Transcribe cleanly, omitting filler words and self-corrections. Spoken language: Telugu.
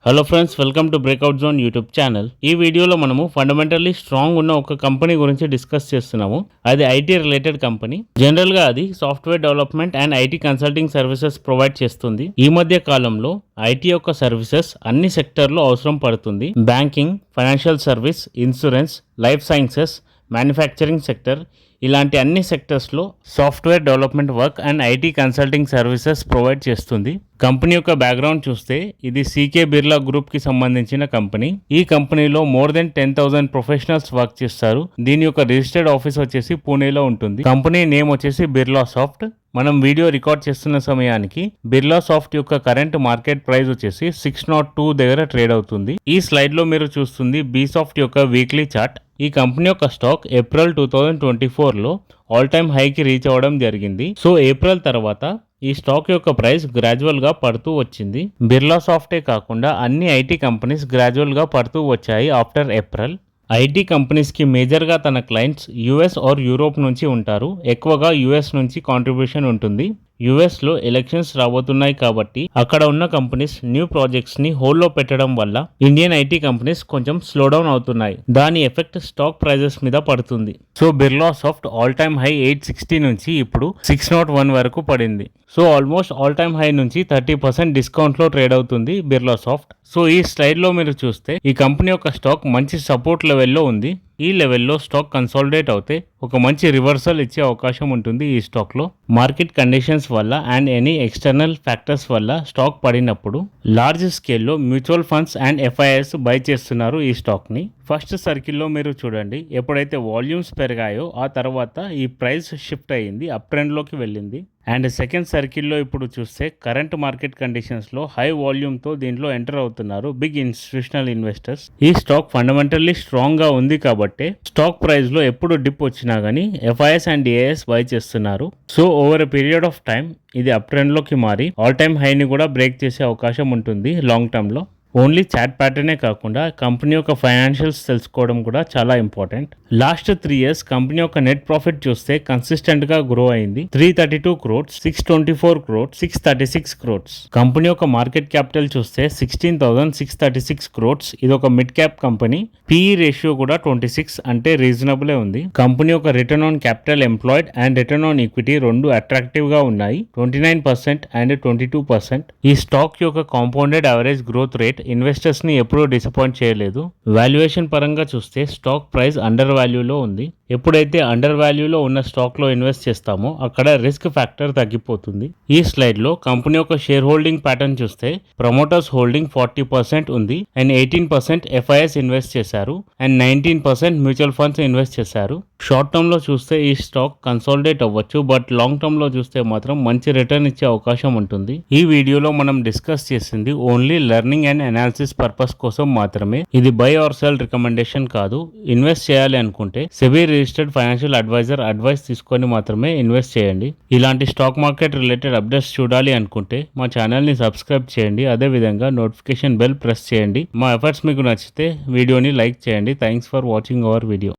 Hello friends, welcome to breakout zone YouTube channel. ఈ వీడియోలో మనము ఫండమెంటల్లీ స్ట్రాంగ్ ఉన్న ఒక కంపెనీ గురించి డిస్కస్ చేస్తున్నాము. అది ఐటీ రిలేటెడ్ కంపెనీ. జనరల్ గా అది software development and IT consulting services provide చేస్తుంది. ఈ మధ్య కాలంలో ఐటీ యొక్క సర్వీసెస్ అన్ని సెక్టర్లో అవసరం పడుతుంది. Banking, financial service, insurance, life sciences, manufacturing sector, ఇలాంటి అన్ని సెక్టర్స్లో software development work and IT consulting services provide చేస్తుంది. కంపెనీ యొక్క బ్యాక్గ్రౌండ్ చూస్తే ఇది సీకే బిర్లా గ్రూప్కి సంబంధించిన కంపెనీ. ఈ కంపెనీలో మోర్ దెన్ 10,000 ప్రొఫెషనల్స్ వర్క్ చేస్తారు. దీని యొక్క రిజిస్టర్డ్ ఆఫీస్ వచ్చేసి పూణేలో ఉంటుంది. కంపెనీ నేమ్ వచ్చేసి బిర్లా సాఫ్ట్. మనం వీడియో రికార్డ్ చేస్తున్న సమయానికి బిర్లా సాఫ్ట్ యొక్క కరెంట్ మార్కెట్ ప్రైస్ వచ్చేసి 602 దగ్గర ట్రేడ్ అవుతుంది. ఈ స్లైడ్ లో మీరు చూస్తుంది బీ సాఫ్ట్ యొక్క వీక్లీ చార్ట్. ఈ కంపెనీ యొక్క స్టాక్ ఏప్రిల్ 2024లో ఆల్ టైమ్ హైకి రీచ్ అవ్వడం జరిగింది. సో ఏప్రిల్ తర్వాత ఈ స్టాక్ యొక్క ప్రైస్ గ్రాడ్యువల్ గా పడుతూ వచ్చింది. బిర్లా సాఫ్టే కాకుండా అన్ని ఐటీ కంపెనీస్ గ్రాడ్యువల్ గా పడుతూ వచ్చాయి ఆఫ్టర్ ఏప్రిల్. ఐటీ కంపెనీస్కి మేజర్గా తన క్లయింట్స్ యుఎస్ ఆర్ యూరోప్ నుంచి ఉంటారు. ఎక్కువగా యుఎస్ నుంచి కాంట్రిబ్యూషన్ ఉంటుంది. యుఎస్లో ఎలక్షన్స్ రాబోతున్నాయి కాబట్టి అక్కడ ఉన్న కంపెనీస్ న్యూ ప్రాజెక్ట్స్ని హోల్డ్లో పెట్టడం వల్ల ఇండియన్ ఐటీ కంపెనీస్ కొంచెం స్లోడౌన్ అవుతున్నాయి. దాని ఎఫెక్ట్ స్టాక్ ప్రైజెస్ మీద పడుతుంది. So Birla soft all time high 860 నుంచి ఇప్పుడు 601 వరకు పడింది. So almost all time high నుంచి 30% డిస్కౌంట్లో ట్రేడ్ అవుతుంది బిర్లా సాఫ్ట్. సో ఈ స్లైడ్లో మీరు చూస్తే ఈ కంపెనీ యొక్క స్టాక్ మంచి సపోర్ట్ లెవెల్లో ఉంది. ఈ లెవెల్లో స్టాక్ కన్సాలిడేట్ అవుతే ఒక మంచి రివర్సల్ ఇచ్చే అవకాశం ఉంటుంది. ఈ స్టాక్లో మార్కెట్ కండిషన్స్ వల్ల అండ్ ఎనీ ఎక్స్టర్నల్ ఫ్యాక్టర్స్ వల్ల స్టాక్ పడినప్పుడు లార్జ్ స్కేల్లో mutual funds and FIs buy చేస్తున్నారు ఈ స్టాక్ని. ఫస్ట్ సర్కిల్లో మీరు చూడండి, ఎప్పుడైతే వాల్యూమ్స్ పెరిగాయో ఆ తర్వాత ఈ ప్రైస్ షిఫ్ట్ అయ్యింది, అప్ ట్రెండ్లోకి వెళ్ళింది. అండ్ సెకండ్ సర్కిల్లో ఇప్పుడు చూస్తే కరెంట్ మార్కెట్ కండిషన్స్లో హై వాల్యూమ్తో దీంట్లో ఎంటర్ అవుతున్నారు బిగ్ ఇన్స్టిట్యూషనల్ ఇన్వెస్టర్స్. ఈ స్టాక్ ఫండమెంటల్లీ స్ట్రాంగ్గా ఉంది కాబట్టి స్టాక్ ప్రైస్లో ఎప్పుడు డిప్ వచ్చినా కానీ ఎఫ్ఐఎస్ అండ్ ఏఎస్ బై చేస్తున్నారు. So over a period of time ఇది అప్ ట్రెండ్లోకి మారి ఆల్ టైమ్ హైని కూడా బ్రేక్ చేసే అవకాశం ఉంటుంది లాంగ్ టర్మ్లో. ఓన్లీ చాట్ ప్యాటర్నే కాకుండా కంపెనీ యొక్క ఫైనాన్షియల్స్ తెలుసుకోవడం కూడా చాలా ఇంపార్టెంట్. లాస్ట్ 3 years కంపెనీ యొక్క నెట్ ప్రాఫిట్ చూస్తే కన్సిస్టెంట్ గా గ్రో అయింది. 332 crores, 624 crores, 636 crores. కంపెనీ యొక్క మార్కెట్ క్యాపిటల్ చూస్తే 16,636 crores. ఇది ఒక mid cap company. PE ratio కూడా 26, అంటే రీజనబుల్ ఉంది. కంపెనీ యొక్క return on capital employed and return on equity రెండు అట్రాక్టివ్ గా ఉన్నాయి, 29% అండ్ 22%. ఈ స్టాక్ యొక్క compounded average growth rate investors ని ఎప్పుడూ డిసప్పాయింట్ చేయలేదు. వాల్యుయేషన్ పరంగా చూస్తే స్టాక్ ప్రైస్ అండర్ వాల్యూలో ఉంది. ఎప్పుడైతే అండర్ వాల్యూలో ఉన్న స్టాక్ లో ఇన్వెస్ట్ చేస్తామో అక్కడ రిస్క్ ఫ్యాక్టర్ తగ్గిపోతుంది. ఈ స్లైడ్ లో కంపెనీ యొక్క షేర్ హోల్డింగ్ ప్యాటర్న్ చూస్తే ప్రమోటర్స్ హోల్డింగ్ 40% ఉంది అండ్ 18% ఎఫ్ఐఎస్ ఇన్వెస్ట్ చేశారు అండ్ 19% మ్యూచువల్ ఫండ్స్ ఇన్వెస్ట్ చేశారు. షార్ట్ టర్మ్ లో చూస్తే ఈ స్టాక్ కన్సాలిడేట్ అవ్వచ్చు, బట్ లాంగ్ టర్మ్ లో చూస్తే మాత్రం మంచి రిటర్న్ ఇచ్చే అవకాశం ఉంటుంది. ఈ వీడియోలో మనం డిస్కస్ చేసింది only learning and analysis purpose కోసం మాత్రమే. ఇది బై ఆర్ సెల్ రికమెండేషన్ కాదు. ఇన్వెస్ట్ చేయాలి అనుకుంటే SEBI registered financial advisor advice తీసుకొని మాత్రమే ఇన్వెస్ట్ చేయండి. ఇలాంటి స్టాక్ మార్కెట్ రిలేటెడ్ అప్డేట్స్ చూడాలి అనుకుంటే మా ఛానల్ని సబ్స్క్రైబ్ చేయండి. అదేవిధంగా నోటిఫికేషన్ బెల్ ప్రెస్ చేయండి. మా ఎఫర్ట్స్ మీకు నచ్చితే వీడియోని లైక్ చేయండి. Thanks for watching our video.